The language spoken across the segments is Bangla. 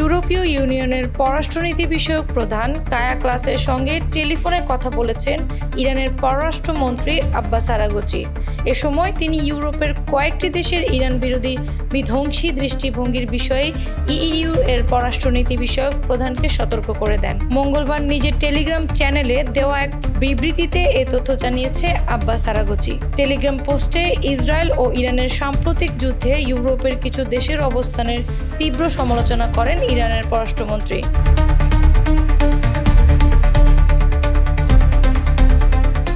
ইউরোপীয় ইউনিয়নের পররাষ্ট্রনীতি বিষয়ক প্রধান কায়া ক্লাসের সঙ্গে টেলিফোনে কথা বলেছেন ইরানের পররাষ্ট্রমন্ত্রী আব্বাস আরাগচি। এ সময় তিনি ইউরোপের কয়েকটি দেশের ইরান বিরোধী বিধ্বংসী দৃষ্টিভঙ্গির বিষয়ে ইইউ এর পররাষ্ট্রনীতি বিষয়ক প্রধানকে সতর্ক করে দেন। মঙ্গলবার নিজের টেলিগ্রাম চ্যানেলে দেওয়া এক বিবৃতিতে এ তথ্য জানিয়েছে আব্বাস আরাগচি। টেলিগ্রাম পোস্টে ইসরায়েল ও ইরানের সাম্প্রতিক যুদ্ধে ইউরোপের কিছু দেশের অবস্থানের তীব্র সমালোচনা করেন ইরানের পররাষ্ট্রমন্ত্রী।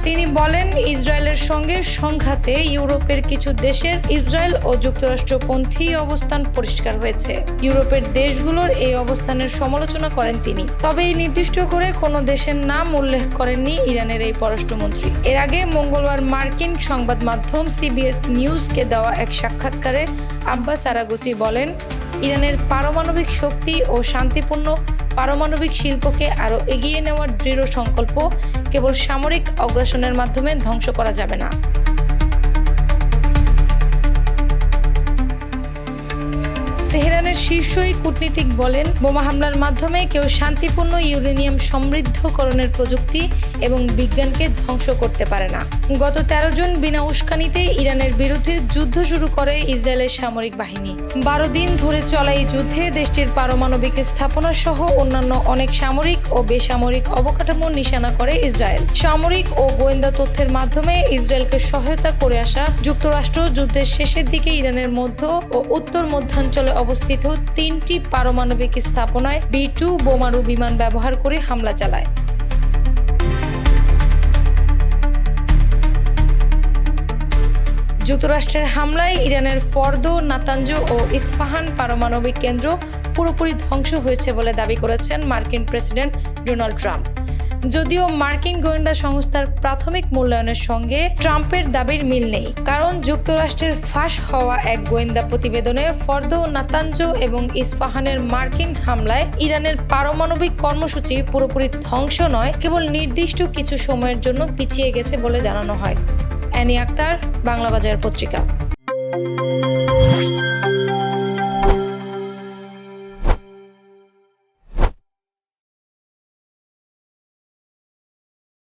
তিনি বলেন, ইসরায়েলের সঙ্গে সংঘাতে ইউরোপের কিছু দেশের ইসরায়েল ও যুক্তরাষ্ট্রপন্থী অবস্থান পরিষ্কার হয়েছে। ইউরোপের দেশগুলোর এই অবস্থানের সমালোচনা করেন তিনি। তবে এই নির্দিষ্ট করে কোনো দেশের নাম উল্লেখ করেননি ইরানের এই পররাষ্ট্রমন্ত্রী। এর আগে মঙ্গলবার মার্কিন সংবাদ মাধ্যম সিবিএস নিউজকে দেওয়া এক সাক্ষাৎকারে আব্বাস আরাগচি বলেন, ইরানের পারমাণবিক শক্তি ও শান্তিপূর্ণ পারমাণবিক শিল্পকে আরও এগিয়ে নেওয়ার দৃঢ় সংকল্প কেবল সামরিক অগ্রাসনের মাধ্যমে ধ্বংস করা যাবে না। তেহরানের শীর্ষ কূটনীতিক বলেন, বোমা হামলার মাধ্যমে কেউ শান্তিপূর্ণ ইউরেনিয়াম সমৃদ্ধকরণের প্রযুক্তি এবং বিজ্ঞানকে ধ্বংস করতে পারে না। গত 13 জুন বিনা উস্কানিতে ইরানের বিরুদ্ধে যুদ্ধ শুরু করে ইসরায়েলের সামরিক বাহিনী। 12 দিন ধরে চলা এই যুদ্ধে দেশটির পারমাণবিক স্থাপনা সহ অন্যান্য অনেক সামরিক ও বেসামরিক অবকাঠামো নিশানা করে ইসরায়েল। সামরিক ও গোয়েন্দা তথ্যের মাধ্যমে ইসরায়েলকে সহায়তা করে আসা যুক্তরাষ্ট্র যুদ্ধের শেষের দিকে ইরানের মধ্য ও উত্তর মধ্যাঞ্চলে অবস্থিত 3টি পারমাণবিক স্থাপনায় B-2 বোমারু বিমান ব্যবহার করে হামলা চালায়। যুক্তরাষ্ট্রের হামলায় ইরানের ফর্দো, নাতাঞ্জ ও ইস্পাহান পারমাণবিক কেন্দ্র পুরোপুরি ধ্বংস হয়েছে বলে দাবি করেছেন মার্কিন প্রেসিডেন্ট ডোনাল্ড ট্রাম্প। যদিও মার্কিন গোয়েন্দা সংস্থার প্রাথমিক মূল্যায়নের সঙ্গে ট্রাম্পের দাবির মিল নেই, কারণ যুক্তরাষ্ট্রের ফাঁস হওয়া এক গোয়েন্দা প্রতিবেদনে ফর্দো, নাতাঞ্জ এবং ইস্পাহানের মার্কিন হামলায় ইরানের পারমাণবিক কর্মসূচি পুরোপুরি ধ্বংস নয়, কেবল নির্দিষ্ট কিছু সময়ের জন্য পিছিয়ে গেছে বলে জানানো হয়। অ্যানি আক্তার, বাংলা বাজার পত্রিকা।